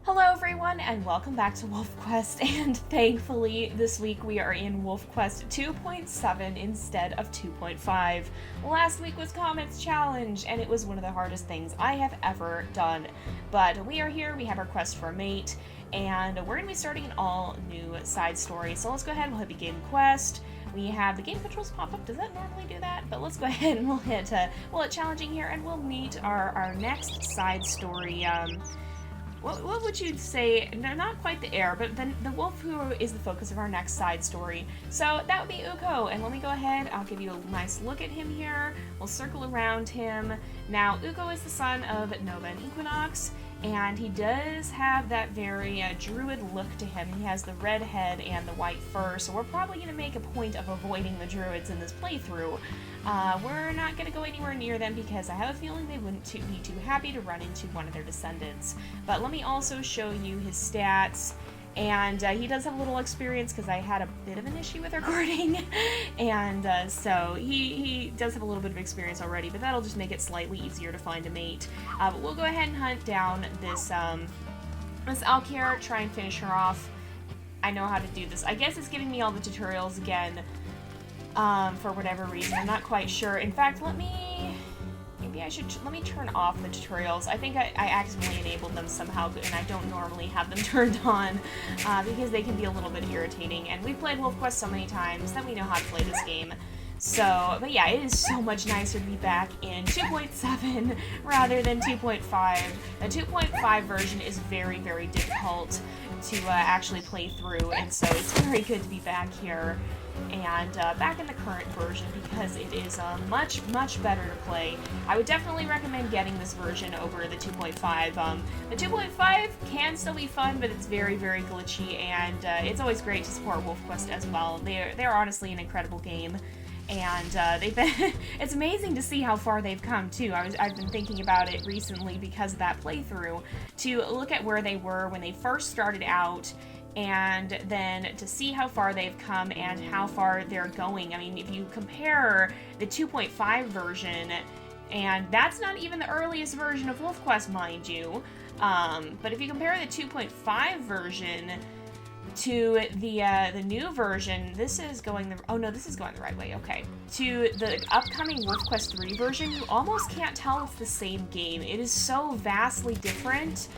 Hello everyone and welcome back to WolfQuest, and thankfully this week we are in WolfQuest 2.7 instead of 2.5. Last week was Comet's Challenge and it was one of the hardest things I have ever done. But we are here, we have our quest for a mate, and we're going to be starting an all new side story. So let's go ahead and we'll hit begin quest. We have the game controls pop up. Does that normally do that? But let's go ahead and we'll hit challenging here, and we'll meet our next side story. What would you say? No, not quite the heir, but then the wolf who is the focus of our next side story. So that would be Ukko, and let me go ahead, I'll give you a nice look at him here. We'll circle around him. Now, Ukko is the son of Nova and Equinox, and he does have that very druid look to him. He has the red head and the white fur, so we're probably going to make a point of avoiding the druids in this playthrough. We're not going to go anywhere near them because I have a feeling they wouldn't be too happy to run into one of their descendants. But let me also show you his stats. And he does have a little experience because I had a bit of an issue with recording, and so he does have a little bit of experience already, but that'll just make it slightly easier to find a mate. But we'll go ahead and hunt down this Alkier, try and finish her off. I know how to do this. I guess it's giving me all the tutorials again for whatever reason. I'm not quite sure. In fact, let me turn off the tutorials. I think I accidentally enabled them somehow, and I don't normally have them turned on because they can be a little bit irritating. And we've played WolfQuest so many times that we know how to play this game. So, but yeah, it is so much nicer to be back in 2.7 rather than 2.5. The 2.5 version is very, very difficult to actually play through, and so it's very good to be back here and back in the current version because it is much, much better to play. I would definitely recommend getting this version over the 2.5. The 2.5 can still be fun, but it's very, very glitchy, and it's always great to support WolfQuest as well. They're honestly an incredible game, and they've been it's amazing to see how far they've come too. I've been thinking about it recently because of that playthrough, to look at where they were when they first started out, and then to see how far they've come and how far they're going. I mean, if you compare the 2.5 version, and that's not even the earliest version of WolfQuest, mind you, but if you compare the 2.5 version to the new version, this is going the right way, okay. To the upcoming WolfQuest 3 version, you almost can't tell it's the same game. It is so vastly different,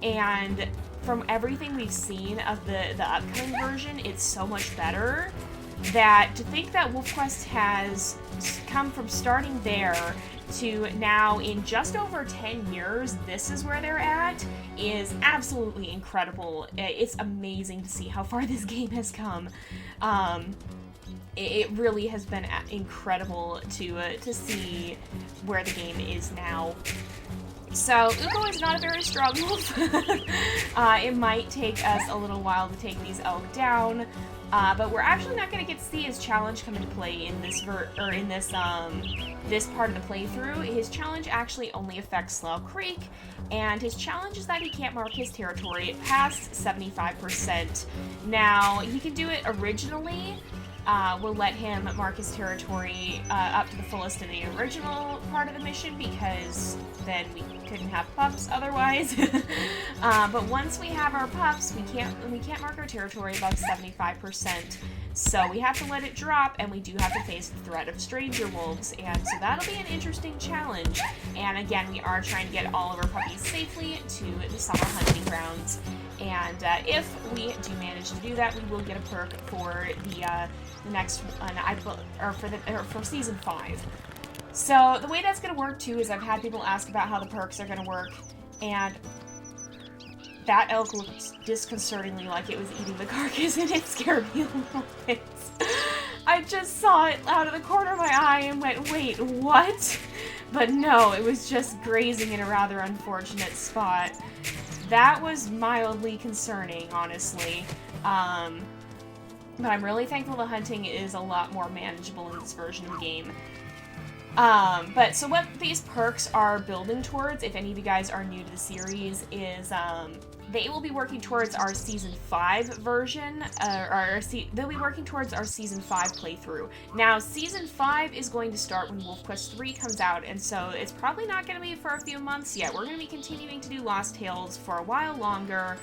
and from everything we've seen of the upcoming version, it's so much better that to think that WolfQuest has come from starting there to now in just over 10 years, this is where they're at, is absolutely incredible. It's amazing to see how far this game has come. It really has been incredible to see where the game is now. So, Ukko is not a very strong wolf. It might take us a little while to take these elk down, but we're actually not going to get to see his challenge come into play in this this part of the playthrough. His challenge actually only affects Slough Creek, and his challenge is that he can't mark his territory past 75%. Now, he can do it originally. We'll let him mark his territory up to the fullest in the original part of the mission because then we couldn't have pups otherwise. But once we have our pups, we can't mark our territory above 75%. So we have to let it drop, and we do have to face the threat of stranger wolves, and so that'll be an interesting challenge. And again, we are trying to get all of our puppies safely to the summer hunting grounds. And if we do manage to do that, we will get a perk for the next one, for season 5. So the way that's going to work too is I've had people ask about how the perks are going to work, and that elk looked disconcertingly like it was eating the carcass, and it scared me a little bit. I just saw it out of the corner of my eye and went, wait, what? But no, it was just grazing in a rather unfortunate spot. That was mildly concerning, honestly. But I'm really thankful the hunting is a lot more manageable in this version of the game. But so what these perks are building towards, if any of you guys are new to the series, is they will be working towards our Season 5 version, they'll be working towards our Season 5 playthrough. Now, Season 5 is going to start when WolfQuest 3 comes out, and so it's probably not going to be for a few months yet. We're going to be continuing to do Lost Tales for a while longer,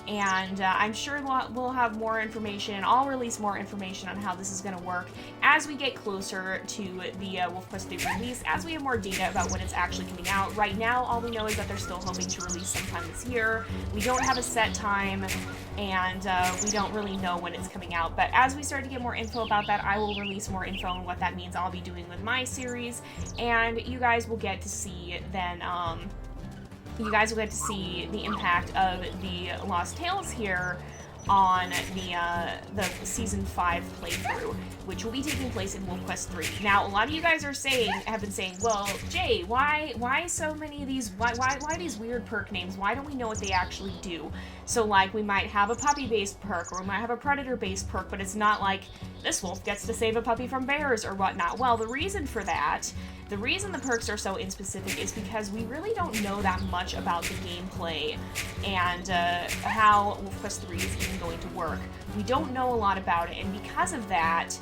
and I'm sure we'll have more information. I'll release more information on how this is going to work as we get closer to the WolfQuest 3 release, as we have more data about when it's actually coming out. Right now, all we know is that they're still hoping to release sometime this year. We don't have a set time, and we don't really know when it's coming out. But as we start to get more info about that, I will release more info on what that means I'll be doing with my series, and you guys will get to see then, you guys will get to see the impact of the Lost Tales here on the Season 5 playthrough, which will be taking place in WolfQuest 3. Now, a lot of you guys have been saying, well, Jay, why so many of these, why these weird perk names? Why don't we know what they actually do? So, like, we might have a puppy-based perk, or we might have a predator-based perk, but it's not like this wolf gets to save a puppy from bears or whatnot. Well, the reason for that, the reason the perks are so inspecific is because we really don't know that much about the gameplay and how WolfQuest 3 is even going to work. We don't know a lot about it, and because of that,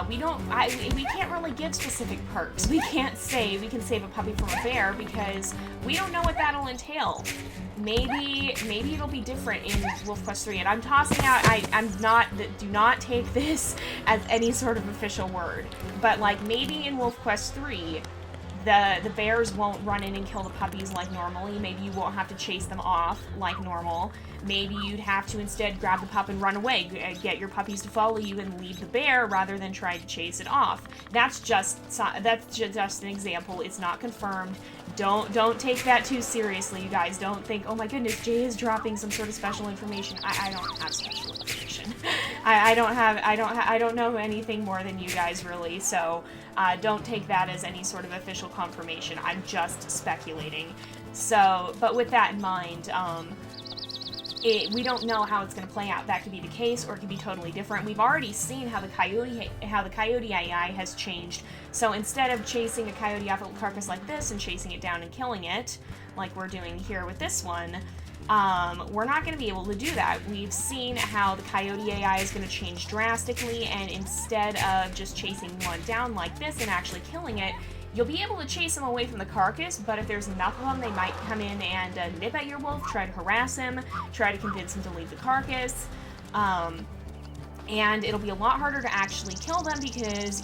we can't really give specific perks. We can't say we can save a puppy from a bear because we don't know what that'll entail. Maybe it'll be different in WolfQuest 3, and I'm tossing out, do not take this as any sort of official word, but like maybe in WolfQuest 3, the bears won't run in and kill the puppies like normally. Maybe you won't have to chase them off like normal. Maybe you'd have to instead grab the pup and run away, get your puppies to follow you and leave the bear rather than try to chase it off. That's just an example. It's not confirmed. Don't take that too seriously, you guys. Don't think, oh my goodness, Jay is dropping some sort of special information. I don't have special information. I don't know anything more than you guys, really. So don't take that as any sort of official confirmation. I'm just speculating. So, but with that in mind, we don't know how it's going to play out. That could be the case, or it could be totally different. We've already seen how the coyote AI has changed. So instead of chasing a coyote off a carcass like this and chasing it down and killing it, like we're doing here with this one, we're not going to be able to do that. We've seen how the coyote AI is going to change drastically, and instead of just chasing one down like this and actually killing it, you'll be able to chase them away from the carcass, but if there's enough of them, they might come in and nip at your wolf, try to harass him, try to convince him to leave the carcass, and it'll be a lot harder to actually kill them because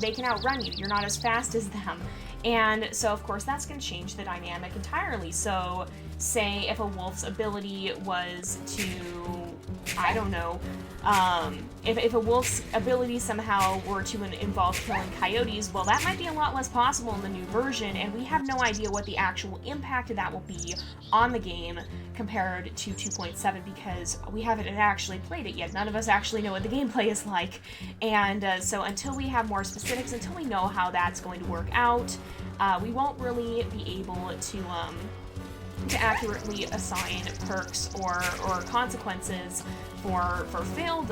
they can outrun you. You're not as fast as them. And so, of course, that's going to change the dynamic entirely. So, say if a wolf's ability was to, I don't know, if a wolf's ability somehow were to involve killing coyotes, well, that might be a lot less possible in the new version, and we have no idea what the actual impact of that will be on the game compared to 2.7 because we haven't actually played it yet. None of us actually know what the gameplay is like, and so until we have more specifics, until we know how that's going to work out, we won't really be able to accurately assign perks or consequences for failed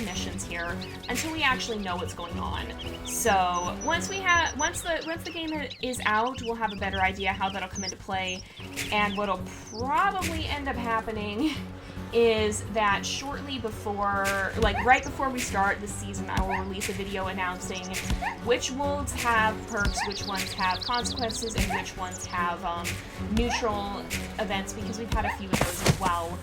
missions here until we actually know what's going on. So once the game is out, we'll have a better idea how that'll come into play, and what'll probably end up happening is that shortly before, like right before we start the season, I will release a video announcing which wolves have perks, which ones have consequences, and which ones have neutral events, because we've had a few of those as well.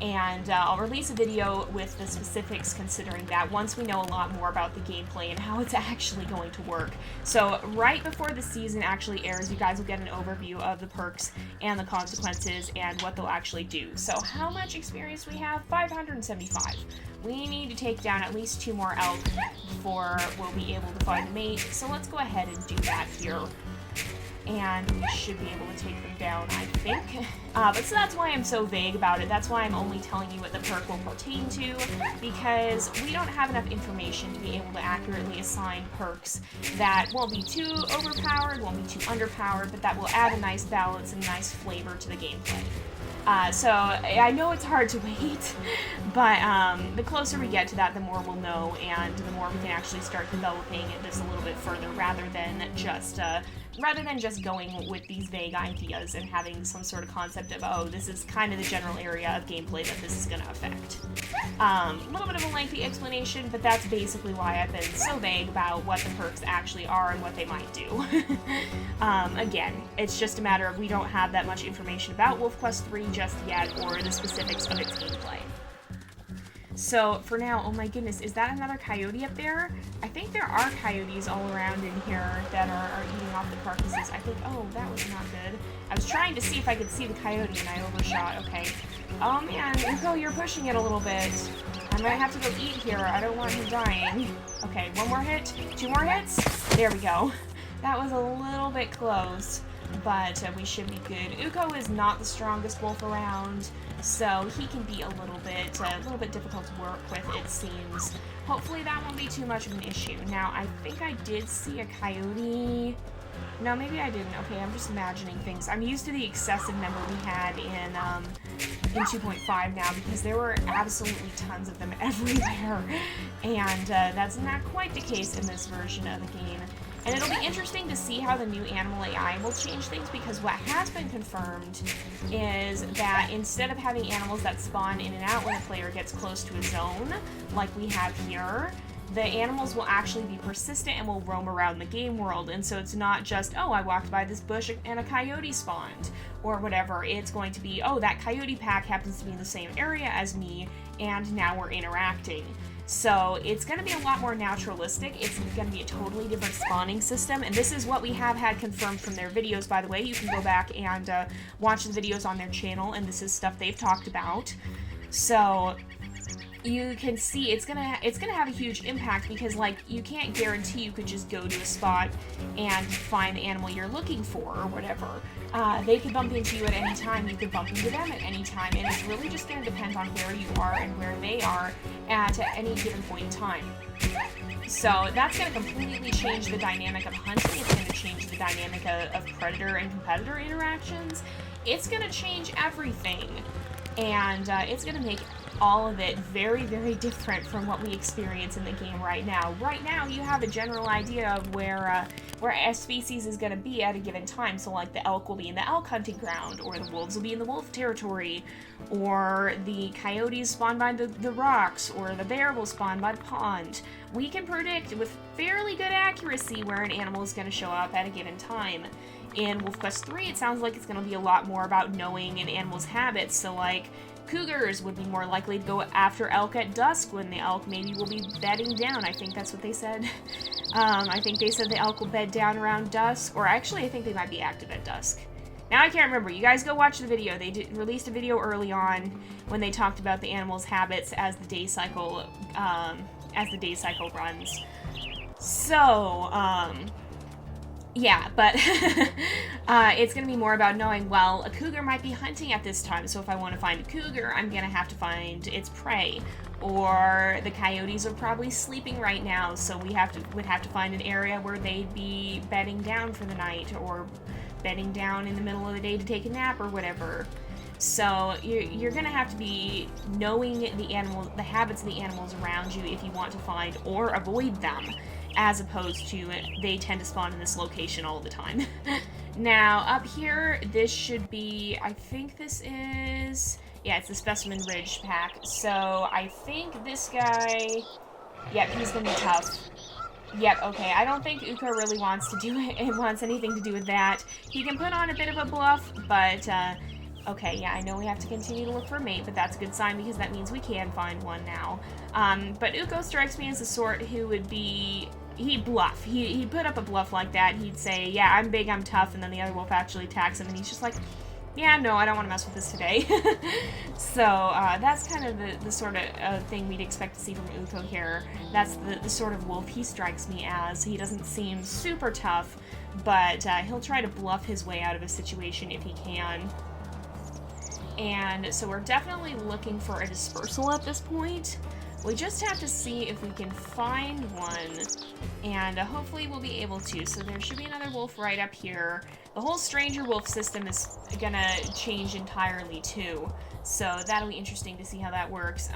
And I'll release a video with the specifics considering that once we know a lot more about the gameplay and how it's actually going to work. So right before the season actually airs, you guys will get an overview of the perks and the consequences and what they'll actually do. So how much experience we have? 575. We need to take down at least 2 more elk before we'll be able to find a mate. So let's go ahead and do that here. And we should be able to take them down, I think. But so that's why I'm so vague about it. That's why I'm only telling you what the perk will pertain to, because we don't have enough information to be able to accurately assign perks that won't be too overpowered, won't be too underpowered, but that will add a nice balance and nice flavor to the gameplay. So I know it's hard to wait, but the closer we get to that, the more we'll know, and the more we can actually start developing this a little bit further, rather than just rather than just going with these vague ideas and having some sort of concept of, oh, this is kind of the general area of gameplay that this is going to affect. A little bit of a lengthy explanation, but that's basically why I've been so vague about what the perks actually are and what they might do. Again, it's just a matter of we don't have that much information about WolfQuest 3 just yet, or the specifics of its gameplay. So, for now, oh my goodness, is that another coyote up there? I think there are coyotes all around in here that are eating off the carcasses. I think, oh, that was not good. I was trying to see if I could see the coyote and I overshot, okay. Oh man, Ukko, you're pushing it a little bit. I might have to go eat here, I don't want him dying. Okay, one more hit, 2 more hits, there we go. That was a little bit close, but we should be good. Ukko is not the strongest wolf around, so he can be a little bit difficult to work with, it seems. Hopefully that won't be too much of an issue. Now, I think I did see a coyote. No, maybe I didn't. Okay, I'm just imagining things. I'm used to the excessive number we had in 2.5 now, because there were absolutely tons of them everywhere, and that's not quite the case in this version of the game. And it'll be interesting to see how the new animal AI will change things, because what has been confirmed is that instead of having animals that spawn in and out when a player gets close to a zone, like we have here, the animals will actually be persistent and will roam around the game world. And so it's not just, oh, I walked by this bush and a coyote spawned, or whatever. It's going to be, oh, that coyote pack happens to be in the same area as me, and now we're interacting. So it's going to be a lot more naturalistic. It's going to be a totally different spawning system, and this is what we have had confirmed from their videos, by the way. You can go back and watch the videos on their channel, and this is stuff they've talked about. So you can see it's gonna have a huge impact, because like you can't guarantee you could just go to a spot and find the animal you're looking for or whatever. They could bump into you at any time, you could bump into them at any time, and it's really just going to depend on where you are and where they are at any given point in time. So that's going to completely change the dynamic of hunting. It's going to change the dynamic of predator and competitor interactions. It's going to change everything, and it's going to make all of it very, very different from what we experience in the game right now. Right now, you have a general idea of where a species is going to be at a given time. So, like, the elk will be in the elk hunting ground, or the wolves will be in the wolf territory, or the coyotes spawn by the rocks, or the bear will spawn by the pond. We can predict with fairly good accuracy where an animal is going to show up at a given time. In WolfQuest 3, it sounds like it's going to be a lot more about knowing an animal's habits. So, like, cougars would be more likely to go after elk at dusk, when the elk maybe will be bedding down. I think that's what they said. I think they said the elk will bed down around dusk, or actually I think they might be active at dusk. Now I can't remember. You guys go watch the video. They released a video early on when they talked about the animal's habits as the day cycle runs. So, yeah, but it's going to be more about knowing, well, a cougar might be hunting at this time, so if I want to find a cougar, I'm going to have to find its prey. Or the coyotes are probably sleeping right now, so we would have to find an area where they'd be bedding down for the night, or bedding down in the middle of the day to take a nap or whatever. So you're going to have to be knowing the habits of the animals around you if you want to find or avoid them, as opposed to they tend to spawn in this location all the time. Now, up here, this should be, I think this is, yeah, it's the Specimen Ridge pack. So I think this guy, yep, he's going to be tough. Yep, okay, I don't think Ukko really wants to do it. It wants anything to do with that. He can put on a bit of a bluff, but, okay, yeah, I know we have to continue to look for a mate, but that's a good sign, because that means we can find one now. But Ukko strikes me as the sort who would be, he'd bluff. He'd put up a bluff like that. He'd say, yeah, I'm big, I'm tough, and then the other wolf actually attacks him, and he's just like, yeah, no, I don't want to mess with this today. So, that's kind of the sort of thing we'd expect to see from Ukko here. That's the sort of wolf he strikes me as. He doesn't seem super tough, but he'll try to bluff his way out of a situation if he can. And so we're definitely looking for a dispersal at this point. We just have to see if we can find one, and hopefully we'll be able to. So there should be another wolf right up here. The whole stranger wolf system is gonna change entirely too, so that'll be interesting to see how that works.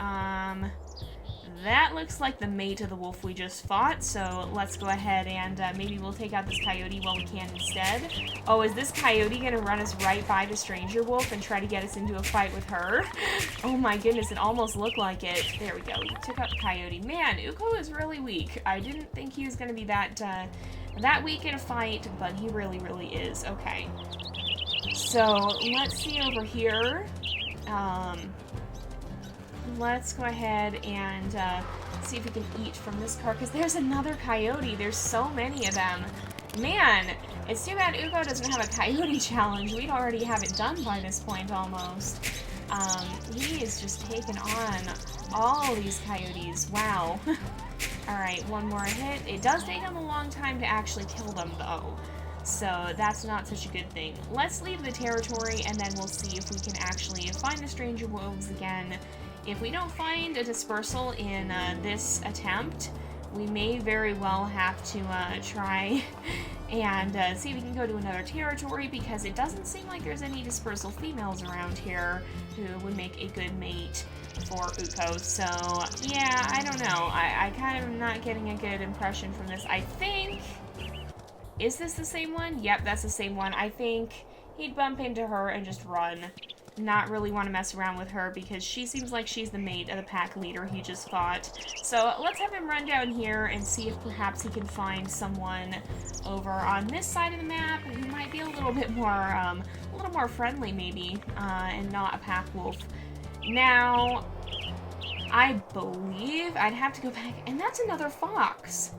that looks like the mate of the wolf we just fought, so let's go ahead and maybe we'll take out this coyote while we can instead. Oh, is this coyote gonna run us right by the stranger wolf and try to get us into a fight with her? Oh my goodness, it almost looked like it. There we go, we took out the coyote. Man, Ukko is really weak. I didn't think he was gonna be that weak in a fight, but he really, really is. Okay. So, let's see over here. Let's go ahead and see if we can eat from this carcass. There's another coyote. There's so many of them. Man, it's too bad Ukko doesn't have a coyote challenge. We'd already have it done by this point almost. He is just taking on all these coyotes. Wow. Alright, one more hit. It does take him a long time to actually kill them though. So that's not such a good thing. Let's leave the territory and then we'll see if we can actually find the stranger wolves again. If we don't find a dispersal in this attempt, we may very well have to try and see if we can go to another territory, because it doesn't seem like there's any dispersal females around here who would make a good mate for Ukko. So yeah, I don't know. I kind of am not getting a good impression from this. I think... Is this the same one? Yep, that's the same one. I think he'd bump into her and just run. Not really want to mess around with her because she seems like she's the mate of the pack leader he just fought. So let's have him run down here and see if perhaps he can find someone over on this side of the map who might be a little bit more friendly maybe, and not a pack wolf. Now, I believe I'd have to go back, and that's another fox.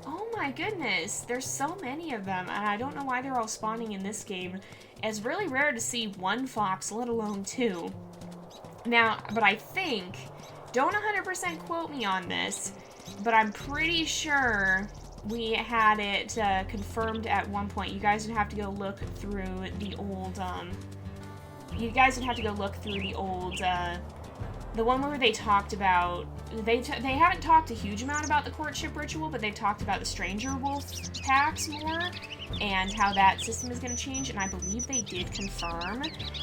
Oh my goodness, there's so many of them, and I don't know why they're all spawning in this game. It's really rare to see one fox, let alone two. Now, but I think, don't 100% quote me on this, but I'm pretty sure we had it confirmed at one point. You guys would have to go look through the old, the one where they talked about, they haven't talked a huge amount about the courtship ritual, but they talked about the stranger wolf packs more, and how that system is going to change, and I believe they did confirm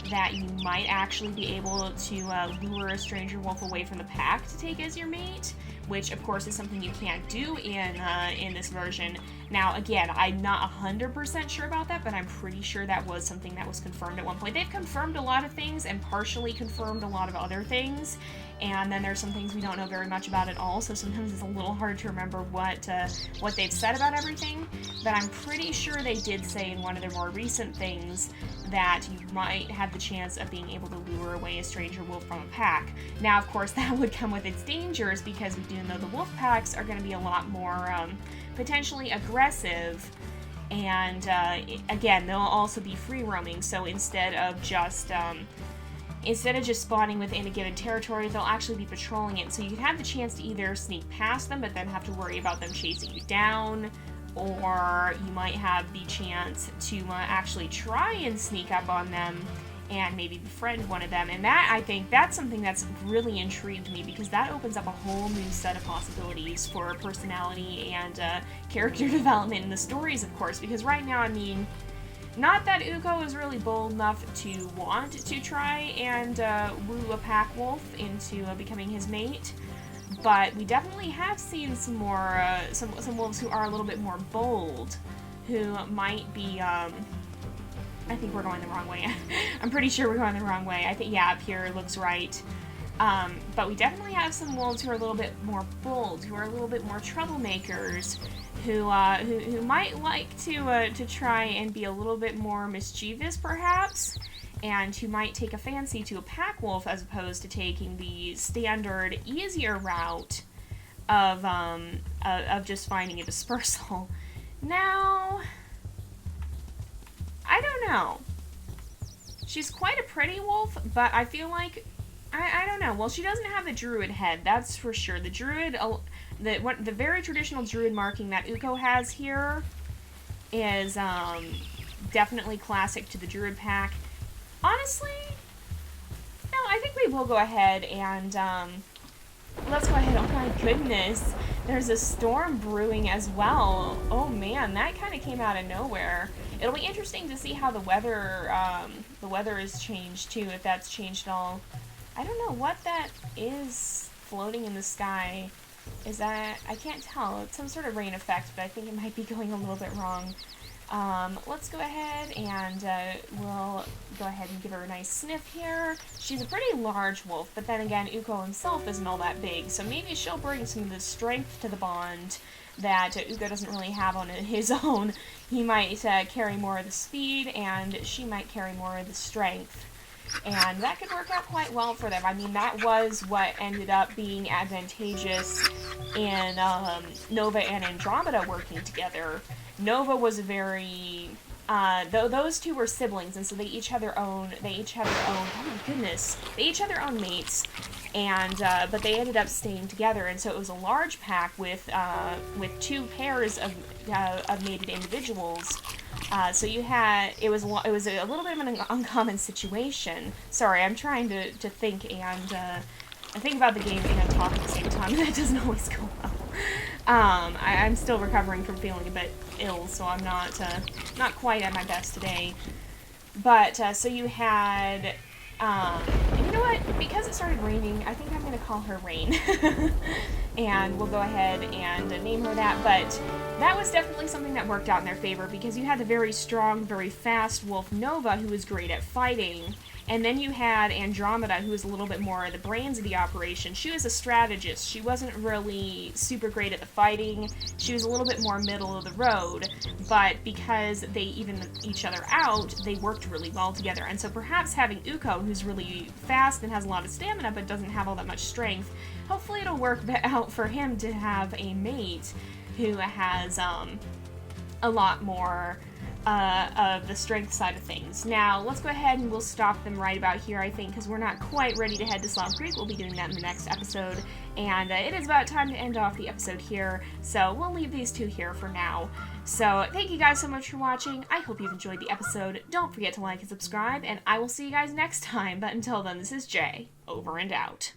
that you might actually be able to lure a stranger wolf away from the pack to take as your mate, which of course is something you can't do in this version. Now again, I'm not 100% sure about that, but I'm pretty sure that was something that was confirmed at one point. They've confirmed a lot of things and partially confirmed a lot of other things, and then there's some things we don't know very much about at all, so sometimes it's a little hard to remember what they've said about everything, but I'm pretty sure they did say in one of their more recent things that you might have the chance of being able to lure away a stranger wolf from a pack. Now, of course, that would come with its dangers, because we do know the wolf packs are going to be a lot more potentially aggressive, and again, they'll also be free roaming, so instead of just spawning within a given territory, they'll actually be patrolling it, so you can have the chance to either sneak past them but then have to worry about them chasing you down, or you might have the chance to actually try and sneak up on them and maybe befriend one of them. And that, I think, that's something that's really intrigued me, because that opens up a whole new set of possibilities for personality and character development in the stories, of course, because right now, I mean, not that Ukko is really bold enough to want to try and woo a pack wolf into becoming his mate, but we definitely have seen some more, some wolves who are a little bit more bold, who might be, I think we're going the wrong way. I'm pretty sure we're going the wrong way. I think, yeah, up here looks right. But we definitely have some wolves who are a little bit more bold, who are a little bit more troublemakers, who might like to try and be a little bit more mischievous, perhaps, and who might take a fancy to a pack wolf as opposed to taking the standard, easier route of just finding a dispersal. Now, I don't know. She's quite a pretty wolf, but I feel like, I don't know. Well, she doesn't have the druid head, that's for sure. The druid, the very traditional druid marking that Ukko has here is definitely classic to the druid pack. Honestly, no, I think we will go ahead and let's go ahead. Oh my goodness, there's a storm brewing as well. Oh man, that kind of came out of nowhere. It'll be interesting to see how the weather is changed too, if that's changed at all. I don't know what that is floating in the sky. Is that, I can't tell, it's some sort of rain effect, but I think it might be going a little bit wrong. Let's go ahead and we'll go ahead and give her a nice sniff here. She's a pretty large wolf, but then again, Ukko himself isn't all that big, so maybe she'll bring some of the strength to the bond that Ukko doesn't really have on his own. He might carry more of the speed, and she might carry more of the strength. And that could work out quite well for them. I mean, that was what ended up being advantageous in Nova and Andromeda working together. Nova was a very, those two were siblings, and so they each had their own, oh my goodness, they each had their own mates, and, but they ended up staying together, and so it was a large pack with two pairs of mated individuals. So you had, it was a little bit of an uncommon situation. Sorry, I'm trying to think and I think about the game and talk at the same time, and that doesn't always go well. I'm still recovering from feeling a bit ill, so I'm not quite at my best today. But, so you had, you know what, because it started raining, I think I'm going to call her Rain. And we'll go ahead and name her that, but that was definitely something that worked out in their favor, because you had the very strong, very fast wolf Nova, who was great at fighting, and then you had Andromeda, who was a little bit more the brains of the operation. She was a strategist. She wasn't really super great at the fighting. She was a little bit more middle of the road, but because they evened each other out, they worked really well together. And so perhaps having Ukko, who's really fast and has a lot of stamina but doesn't have all that much strength, hopefully it'll work out for him to have a mate who has a lot more of the strength side of things. Now, let's go ahead and we'll stop them right about here, I think, because we're not quite ready to head to Slop Creek. We'll be doing that in the next episode, and it is about time to end off the episode here, so we'll leave these two here for now. So, thank you guys so much for watching. I hope you've enjoyed the episode. Don't forget to like and subscribe, and I will see you guys next time, but until then, this is Jay, over and out.